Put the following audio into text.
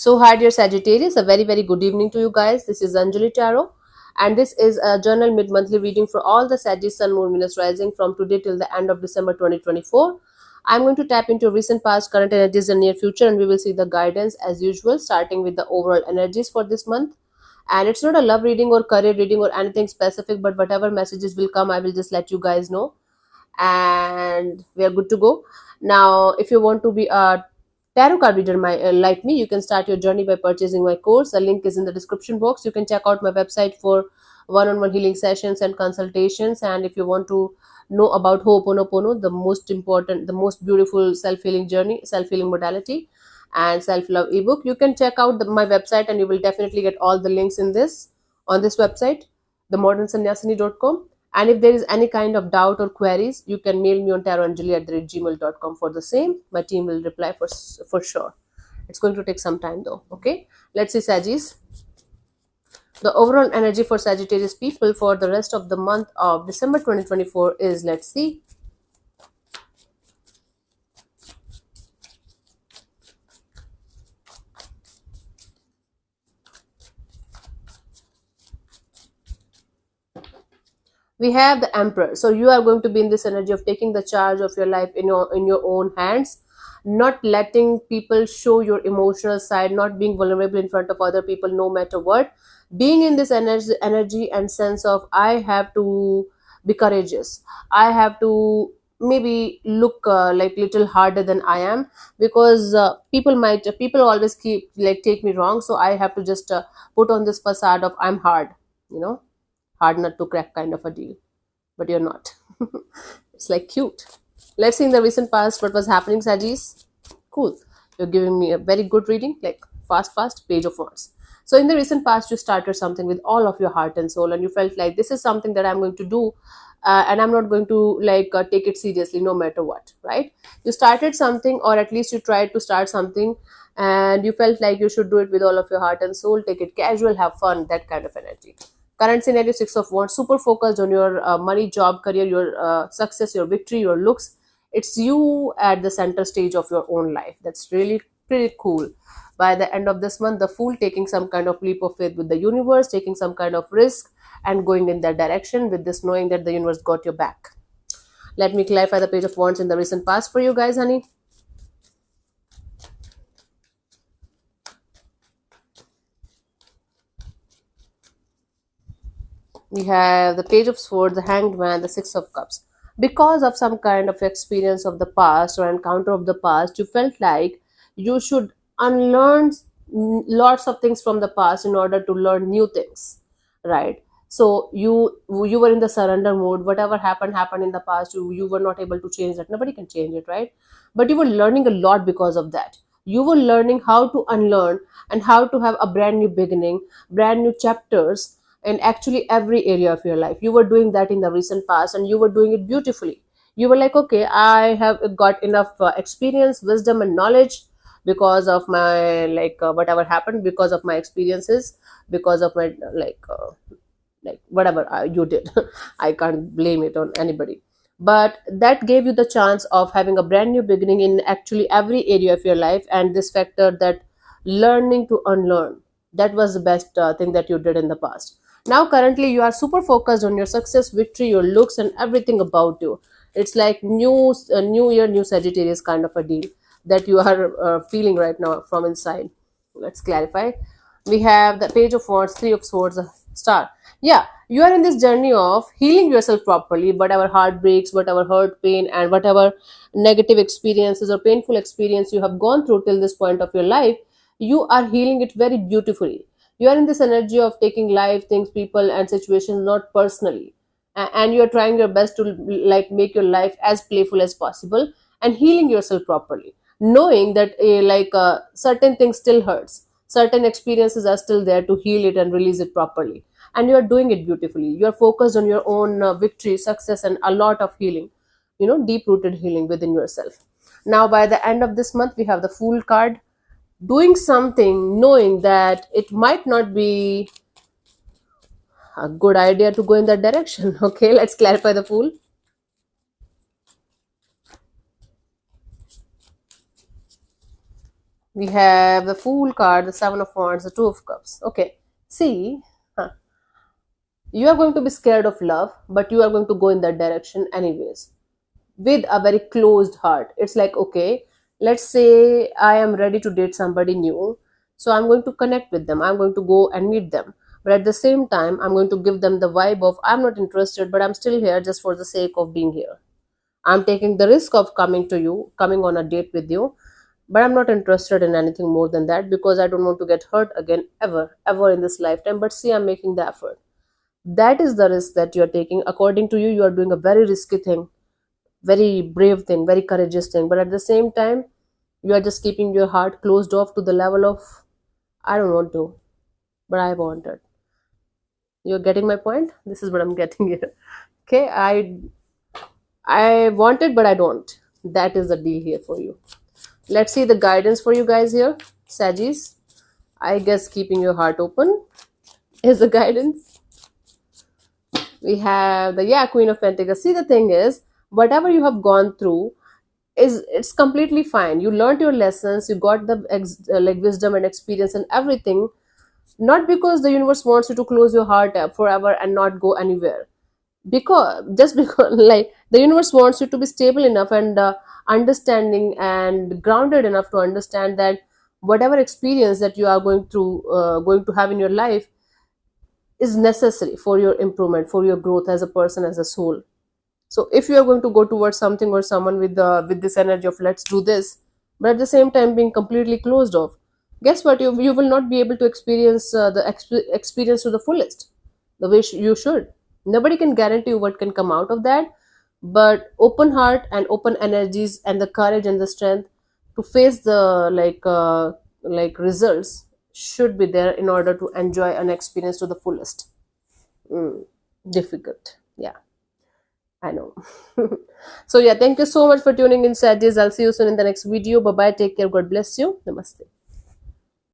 So, hi, dear Sagittarius, a very good evening to you guys. This is Anjali Tarot, and this is a journal mid monthly reading for all the Sagittarius Sun, Moon, Venus rising from today till the end of December 2024. I'm going to tap into recent, past, current energies, and near future, and we will see the guidance as usual, starting with the overall energies for this month. And it's not a love reading or career reading or anything specific, but whatever messages will come, I will just let you guys know, and we are good to go. Now, if you want to be a tarot card reader like me, you can start your journey by purchasing my course. The link is in the description box. You can check out my website for one-on-one healing sessions and consultations. And if you want to know about Ho'oponopono, the most important, the most beautiful self-healing journey, self-healing modality, and self-love ebook, you can check out my website, and you will definitely get all the links in this on this website, themodernsanyasini.com. And if there is any kind of doubt or queries, you can mail me on tarotanjali@gmail.com for the same. My team will reply for sure. It's going to take some time though. Okay, let's see, Sagittarius. The overall energy for Sagittarius people for the rest of the month of December 2024 is, let's see. We have the Emperor. So you are going to be in this energy of taking the charge of your life in your own hands, not letting people show your emotional side, not being vulnerable in front of other people, no matter what. Being in this energy and sense of I have to be courageous. I have to maybe look like little harder than I am, because people always keep like take me wrong. So I have to just put on this facade of I'm hard, you know, hard nut to crack kind of a deal, but you're not. It's like cute. Let's see in the recent past what was happening, Sagis. Cool. You're giving me a very good reading, like fast, Page of Wands. So in the recent past, you started something with all of your heart and soul, and you felt like this is something that I'm going to do, and I'm not going to take it seriously, no matter what, right? You started something, or at least you tried to start something, and you felt like you should do it with all of your heart and soul. Take it casual, have fun, that kind of energy. Current scenario, Six of Wands, super focused on your money, job, career, your success, your victory, your looks. It's you at the center stage of your own life. That's really pretty cool. By the end of this month, the Fool taking some kind of leap of faith with the universe, taking some kind of risk and going in that direction with this knowing that the universe got your back. Let me clarify the Page of Wands in the recent past for you guys, honey. We have the Page of Swords, the Hanged Man, the Six of Cups. Because of some kind of experience of the past or encounter of the past, you felt like you should unlearn lots of things from the past in order to learn new things, right? So you were in the surrender mode. Whatever happened in the past. You were not able to change that. Nobody can change it, right? But you were learning a lot because of that. You were learning how to unlearn and how to have a brand new beginning, brand new chapters in actually every area of your life. You were doing that in the recent past, and you were doing it beautifully. You were like, okay, I have got enough experience, wisdom, and knowledge because of my whatever happened, because of my experiences, because of my whatever you did. I can't blame it on anybody, but that gave you the chance of having a brand new beginning in actually every area of your life. And this factor, that learning to unlearn, that was the best thing that you did in the past. Now currently you are super focused on your success, victory, your looks, and everything about you. It's like new year, new Sagittarius kind of a deal that you are feeling right now from inside. Let's clarify. We have the Page of Wands, Three of Swords, Star. Yeah, you are in this journey of healing yourself properly. Whatever heartbreaks, whatever hurt, pain, and whatever negative experiences or painful experience you have gone through till this point of your life, you are healing it very beautifully. You are in this energy of taking life, things, people, and situations not personally, and you are trying your best to make your life as playful as possible and healing yourself properly, knowing that certain things still hurts, certain experiences are still there to heal it and release it properly, and you are doing it beautifully. You are focused on your own victory, success, and a lot of healing, deep rooted healing within yourself. Now by the end of this month, we have the Fool card. Doing something knowing that it might not be a good idea to go in that direction. Okay, let's clarify the Fool. We have the Fool card, the Seven of Wands, the Two of Cups. Okay, see, huh, you are going to be scared of love, but you are going to go in that direction anyways with a very closed heart. It's like, okay, let's say I am ready to date somebody new. So I'm going to connect with them. I'm going to go and meet them. But at the same time, I'm going to give them the vibe of I'm not interested, but I'm still here just for the sake of being here. I'm taking the risk of coming to you, coming on a date with you, but I'm not interested in anything more than that because I don't want to get hurt again ever in this lifetime. But see, I'm making the effort. That is the risk that you're taking. According to you, you are doing a very risky thing, very brave thing, very courageous thing, but at the same time you are just keeping your heart closed off to the level of I don't want to, but I wanted. You're getting my point? This is what I'm getting here. Okay, I wanted but I don't. That is the deal here for you. Let's see the guidance for you guys here. Sagis, I guess keeping your heart open is the guidance. We have the Queen of Pentacles. See, the thing is, whatever you have gone through, is it's completely fine. You learned your lessons, you got the like wisdom and experience and everything, not because the universe wants you to close your heart up forever and not go anywhere, because just because like the universe wants you to be stable enough and understanding and grounded enough to understand that whatever experience that you are going to have in your life is necessary for your improvement, for your growth as a person, as a soul. So if you are going to go towards something or someone with this energy of let's do this, but at the same time being completely closed off, guess what? You will not be able to experience experience to the fullest, the way you should. Nobody can guarantee you what can come out of that, but open heart and open energies and the courage and the strength to face the like results should be there in order to enjoy an experience to the fullest. Mm, difficult, yeah. I know. So yeah, thank you so much for tuning in, Sadis. I'll see you soon in the next video. Bye bye. Take care. God bless you. Namaste.